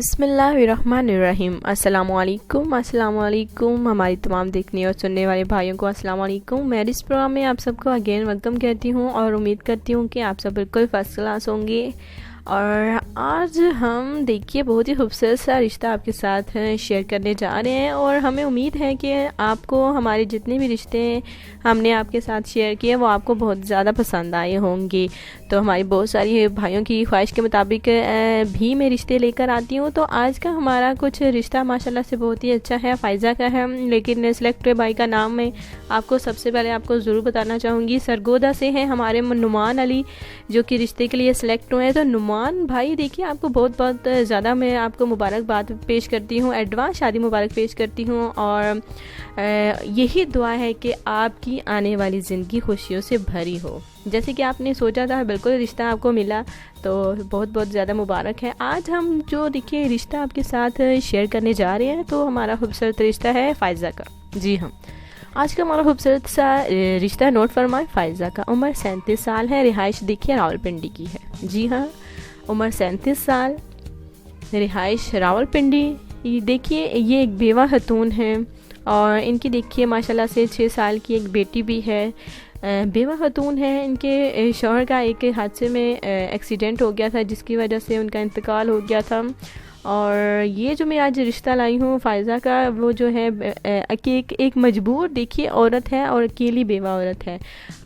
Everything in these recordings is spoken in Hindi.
बिस्मिल्लाहिर्रहमानिर्रहीम। अस्सलामुअलैकुम हमारी तमाम देखने और सुनने वाले भाइयों को अस्सलामुअलैकुम। मैं इस प्रोग्राम में आप सबको अगेन वेलकम कहती हूँ और उम्मीद करती हूँ कि आप सब बिल्कुल फर्स्ट क्लास होंगे। और आज हम देखिए बहुत ही खूबसूरत सा रिश्ता आपके साथ शेयर करने जा रहे हैं और हमें उम्मीद है कि आपको हमारे जितने भी रिश्ते हमने आपके साथ शेयर किए वो आपको बहुत ज़्यादा पसंद आए होंगे। तो हमारी बहुत सारी भाइयों की ख्वाहिश के मुताबिक भी मैं रिश्ते लेकर आती हूँ। तो आज का हमारा कुछ रिश्ता माशाल्लाह से बहुत ही अच्छा है, फ़ायज़ा का है। लेकिन सिलेक्ट भाई का नाम मैं आपको सबसे पहले आपको ज़रूर बताना चाहूँगी। सरगोदा से हैं हमारे नुमान अली जो कि रिश्ते के लिए सिलेक्ट हुए हैं। तो नुमान भाई देखिए आपको बहुत बहुत ज़्यादा मैं आपको मुबारकबाद पेश करती हूँ, एडवांस शादी मुबारक पेश करती हूँ। और यही दुआ है कि आपकी आने वाली ज़िंदगी खुशियों से भरी हो। जैसे कि आपने सोचा था बिल्कुल रिश्ता आपको मिला, तो बहुत बहुत ज़्यादा मुबारक है। आज हम जो देखिए रिश्ता आपके साथ शेयर करने जा रहे हैं तो हमारा खूबसूरत रिश्ता है फ़ायज़ा का। जी हाँ, आज का हमारा खूबसूरत सा रिश्ता नोट फरमाए। फ़ायज़ा का उम्र 37 साल है, रिहाइश देखिए रावलपिंडी की है। जी हाँ, उम्र 37 साल, रिहाइश रावलपिंडी। देखिए ये एक बेवा खतून है और इनकी देखिए माशाल्लाह से 6 साल की एक बेटी भी है। बेवा खतून है, इनके शौहर का एक हादसे में एक्सीडेंट हो गया था जिसकी वजह से उनका इंतकाल हो गया था। और ये जो मैं आज रिश्ता लाई हूँ फ़ायज़ा का, वो जो है एक मजबूर देखिए औरत है और अकेली बेवा औरत है।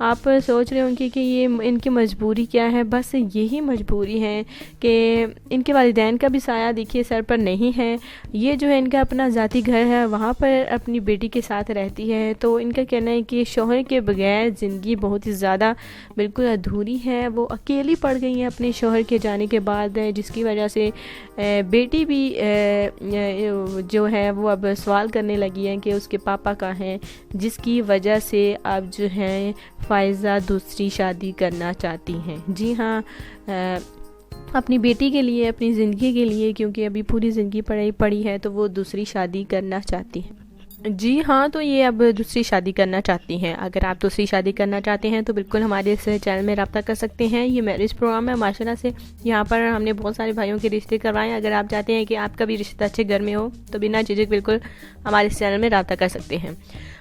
आप सोच रहे होंगे कि ये इनकी मजबूरी क्या है। बस यही मजबूरी है कि इनके वालिदैन का भी साया देखिए सर पर नहीं है। ये जो है इनका अपना ज़ाती घर है, वहाँ पर अपनी बेटी के साथ रहती है। तो इनका कहना है कि शौहर के बगैर ज़िंदगी बहुत ही ज़्यादा बिल्कुल अधूरी है। वो अकेली पड़ गई हैं अपने शौहर के जाने के बाद, जिसकी वजह से बेटी भी जो है वो अब सवाल करने लगी है कि उसके पापा कहाँ हैं, जिसकी वजह से अब जो है फ़ायज़ा दूसरी शादी करना चाहती हैं। जी हाँ, अपनी बेटी के लिए, अपनी ज़िंदगी के लिए, क्योंकि अभी पूरी ज़िंदगी पड़ी है तो वो दूसरी शादी करना चाहती हैं। जी हाँ, तो ये अब दूसरी शादी करना चाहती हैं। अगर आप दूसरी शादी करना चाहते हैं तो बिल्कुल हमारे इस चैनल में रब्ता कर सकते हैं। ये मैरिज प्रोग्राम है माशाल्लाह से, यहाँ पर हमने बहुत सारे भाइयों के रिश्ते करवाएं। अगर आप चाहते हैं कि आपका भी रिश्ता अच्छे घर में हो तो बिना झिझक बिल्कुल हमारे इस चैनल में रब्ता कर सकते हैं।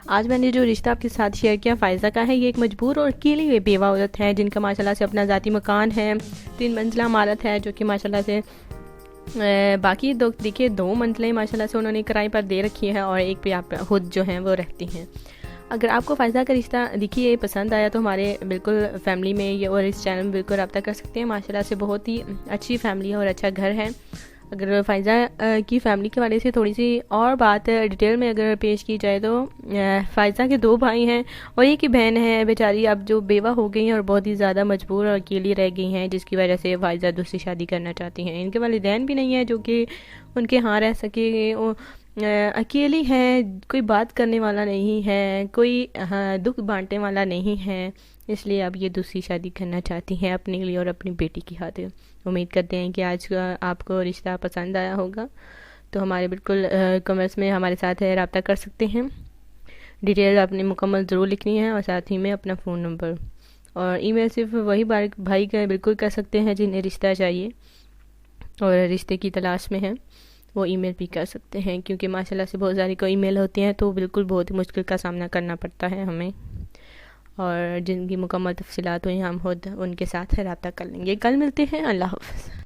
आज मैंने जो रिश्ता आपके साथ शेयर किया फ़ायज़ा का है। ये एक मजबूर और अकेली बेवा औरत है जिनका माशाल्लाह से अपना ज़ाती मकान है, 3 मंजिला इमारत है जो कि माशाल्लाह से बाकी दो देखिए 2 मंजिलें माशाल्लाह से उन्होंने किराए पर दे रखी है और एक पे आप खुद जो हैं वो रहती हैं। अगर आपको फ़ायज़ा का रिश्ता देखिए पसंद आया तो हमारे बिल्कुल फैमिली में ये और इस चैनल में बिल्कुल रब्ता कर सकते हैं। माशाल्लाह से बहुत ही अच्छी फैमिली है और अच्छा घर है। अगर फ़ायज़ा की फ़ैमिली के वाले से थोड़ी सी और बात डिटेल में अगर पेश की जाए तो फ़ायज़ा के 2 भाई हैं और एक ही बहन है बेचारी, अब जो बेवा हो गई हैं और बहुत ही ज़्यादा मजबूर और अकेली रह गई हैं, जिसकी वजह से फ़ायज़ा दूसरी शादी करना चाहती हैं। इनके वालिदैन भी नहीं है जो कि उनके यहाँ रह सके। अकेली है, कोई बात करने वाला नहीं है, कोई हाँ दुख बांटने वाला नहीं है, इसलिए अब ये दूसरी शादी करना चाहती हैं अपने लिए और अपनी बेटी की खातिर। उम्मीद करते हैं कि आज का आपको रिश्ता पसंद आया होगा। तो हमारे बिल्कुल कमेंट्स में हमारे साथ रब्ता कर सकते हैं। डिटेल आपने मुकम्मल ज़रूर लिखनी है और साथ ही में अपना फ़ोन नंबर और ईमेल सिर्फ वही भाई का बिल्कुल कर सकते हैं जिन्हें रिश्ता चाहिए और रिश्ते की तलाश में हैं, वो ईमेल भी कर सकते हैं। क्योंकि माशाल्लाह से बहुत सारी कोई ईमेल होती हैं तो बिल्कुल बहुत ही मुश्किल का सामना करना पड़ता है हमें। और जिनकी मुकम्मल तफसीलात हुई हम खुद उनके साथ रब्ता कर लेंगे। कल मिलते हैं। अल्लाह हाफ़िज़।